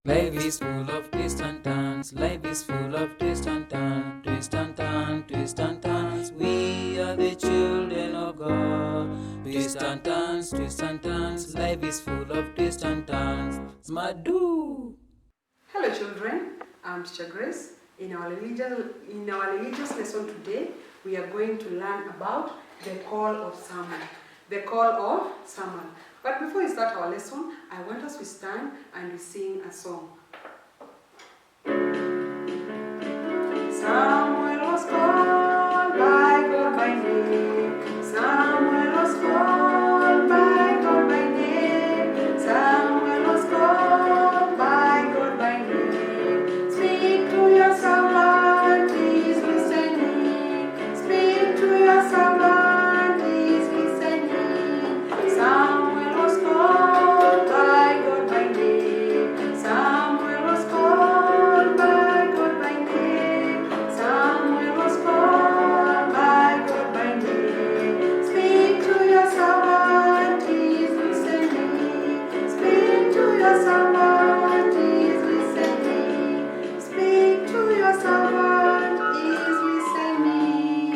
Life is full of twists and turns. Life is full of twists and turns. Twist and turn, twist and turns. We are the children of God. Twist and turns, twist and turns. Life is full of twists and turns. Smadu. Hello children, I'm Teacher Grace. In our religious lesson today, we are going to learn about the call of Samuel. The call of Samuel. But before we start our lesson, I want us to stand and we sing a song. Samuel was called by God by name. Samuel was called by God by name. Samuel was called by God by name. Speak to your servant, he is listening. Speak to your servant, he is listening. Samuel was called by God by name. Samuel was called by God by name. Samuel was called by God by name. Speak to your servant, he is listening. Speak to your servant, he is listening. Speak to your servant, he is listening.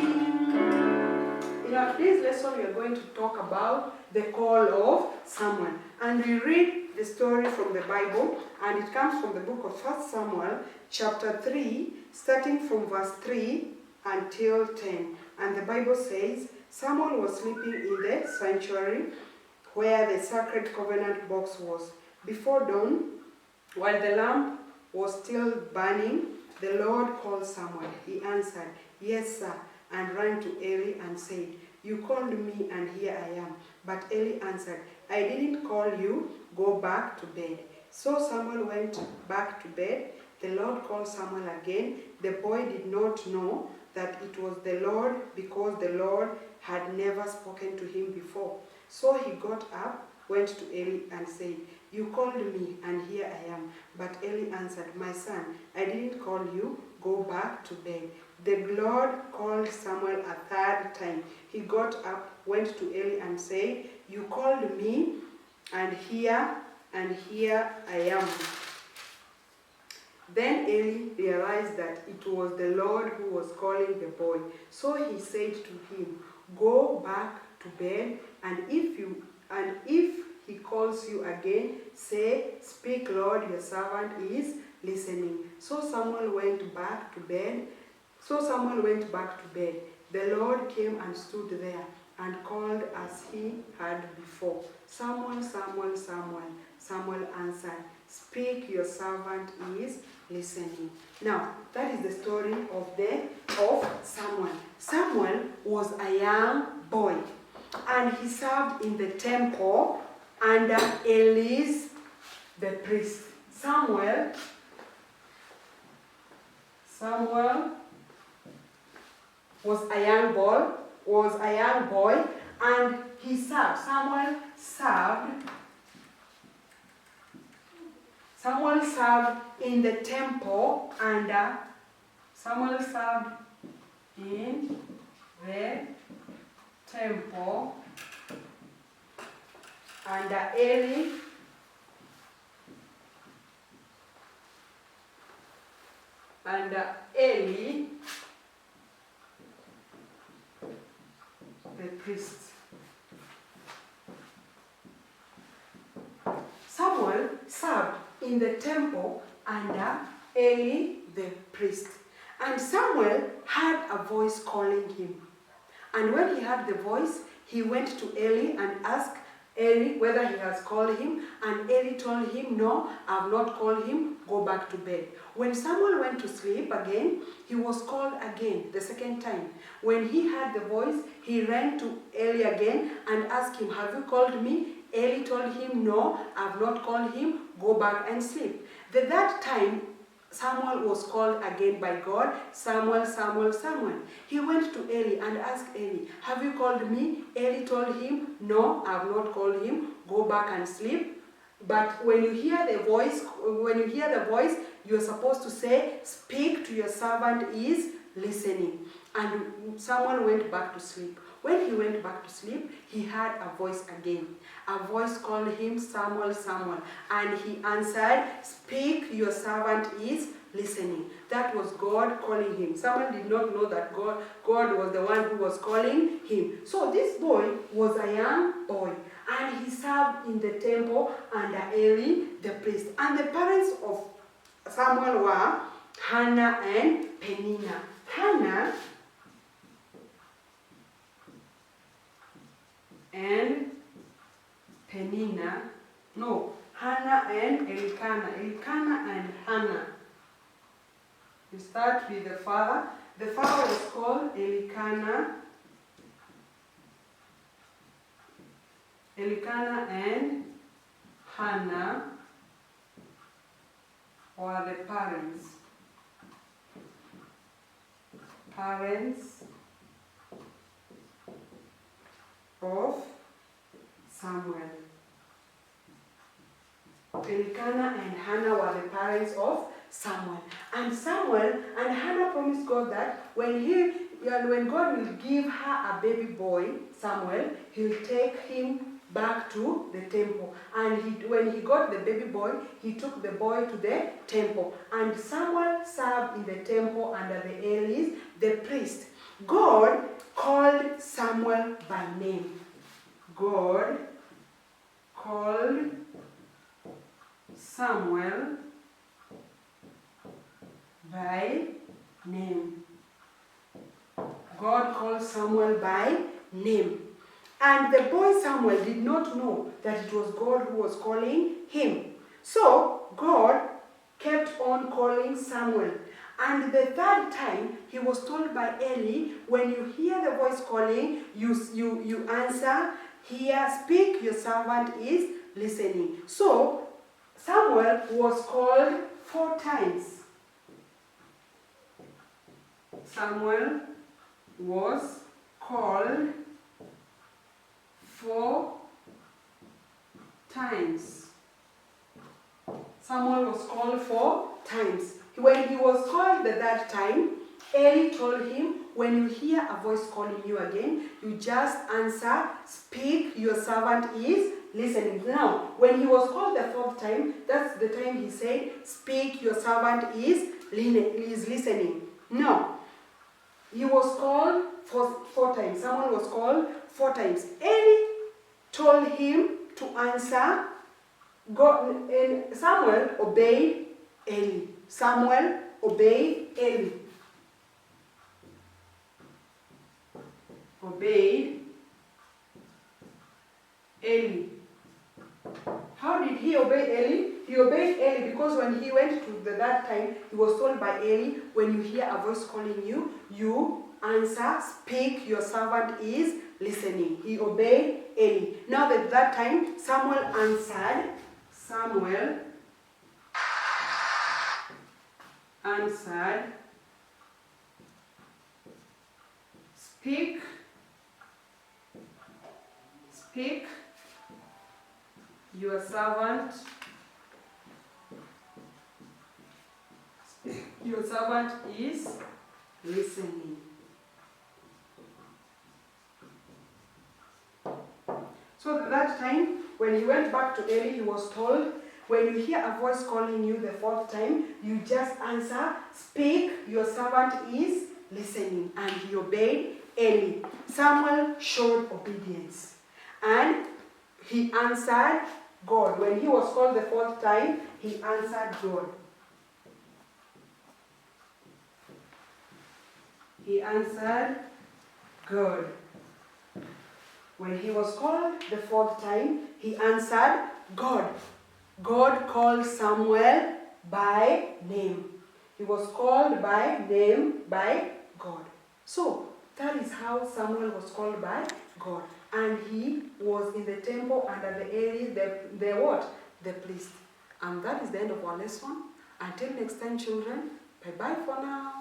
In our today's lesson, we are going to talk about the call of Samuel. And we read the story from the Bible, and it comes from the book of 1 Samuel, chapter 3, starting from verse 3 until 10. And the Bible says, Samuel was sleeping in the sanctuary where the sacred covenant box was. Before dawn, while the lamp was still burning, the Lord called Samuel. He answered, "Yes, sir," and ran to Eli and said, "You called me, and here I am." But Eli answered, "I didn't call you. Go back to bed." So Samuel went back to bed. The Lord called Samuel again. The boy did not know that it was the Lord, because the Lord had never spoken to him before. So he got up, went to Eli and said, "You called me, and here I am." But Eli answered, "My son, I didn't call you. Go back to bed." The Lord called Samuel a third time. He got up, went to Eli and said, "You called me, and here I am." Then Eli realized that it was the Lord who was calling the boy. So he said to him, "Go back to bed, and if he calls you again, say, 'Speak, Lord, your servant is listening.'" So Samuel went back to bed. The Lord came and stood there and called as he had before, "Samuel, Samuel, Samuel." Samuel answered, "Speak, your servant is listening." Now, that is the story of Samuel. Samuel was a young boy, and he served in the temple under Eli the priest. Samuel was a young boy, and he served. Samuel served in the temple under Eli the priest. Samuel served in the temple under Eli the priest. And Samuel heard a voice calling him. And when he heard the voice, he went to Eli and asked Eli whether he has called him. And Eli told him, "No, I have not called him. Go back to bed." When Samuel went to sleep again, he was called again the second time. When he heard the voice, he ran to Eli again and asked him, "Have you called me?" Eli told him, "No, I have not called him. Go back and sleep." The third time, Samuel was called again by God, "Samuel, Samuel, Samuel." He went to Eli and asked Eli, "Have you called me?" Eli told him, "No, I have not called him. Go back and sleep." But when you hear the voice, you are supposed to say, "Speak to your servant is listening." And Samuel went back to sleep. When he went back to sleep, he heard a voice again. A voice called him, Samuel, Samuel. And he answered, speak, your servant is listening. That was God calling him. Samuel did not know that God was the one who was calling him. So this boy was a young boy, and he served in the temple under Eli the priest. And the parents of Samuel were Hannah and Peninnah. Hannah and Peninnah, no, Hannah and Elkanah. Elkanah and Hannah. You start with the father. The father was called Elkanah. Elkanah and Hannah were the parents. Parents of Samuel. Elkanah and Hannah were the parents of Samuel. And Samuel and Hannah promised God that when God will give her a baby boy, Samuel, he'll take him back to the temple. And when he got the baby boy, he took the boy to the temple. And Samuel served in the temple under the Elis, the priest. God called Samuel by name. God called Samuel by name. God called Samuel by name. And the boy Samuel did not know that it was God who was calling him. So God kept on calling Samuel. And the third time, he was told by Eli, when you hear the voice calling, you answer, here, speak, your servant is listening. So Samuel was called 4 times. Samuel was called 4 times. Samuel was called 4 times. When he was called the third time, Eli told him, when you hear a voice calling you again, you just answer, speak, your servant is listening. Now, when he was called the 4th time, that's the time he said, speak, your servant is listening. No, he was called 4 times. Samuel was called 4 times. Eli told him to answer. God, and Samuel obeyed Eli. Samuel obeyed Eli. Obeyed Eli. How did he obey Eli? He obeyed Eli because when he went to that time, he was told by Eli, when you hear a voice calling you, you answer, speak, your servant is listening. He obeyed Eli. Now at that time, Samuel answered, speak, your servant is listening. So at that time, when he went back to Eli, he was told, when you hear a voice calling you the 4th time, you just answer, speak, your servant is listening. And he obeyed Eli. Samuel showed obedience. And he answered God. When he was called the 4th time, he answered God. He answered God. When he was called the 4th time, he answered God. God called Samuel by name. He was called by name by God. So that is how Samuel was called by God. And he was in the temple under the Eli, the priest. And that is the end of our lesson. Until next time, children, bye-bye for now.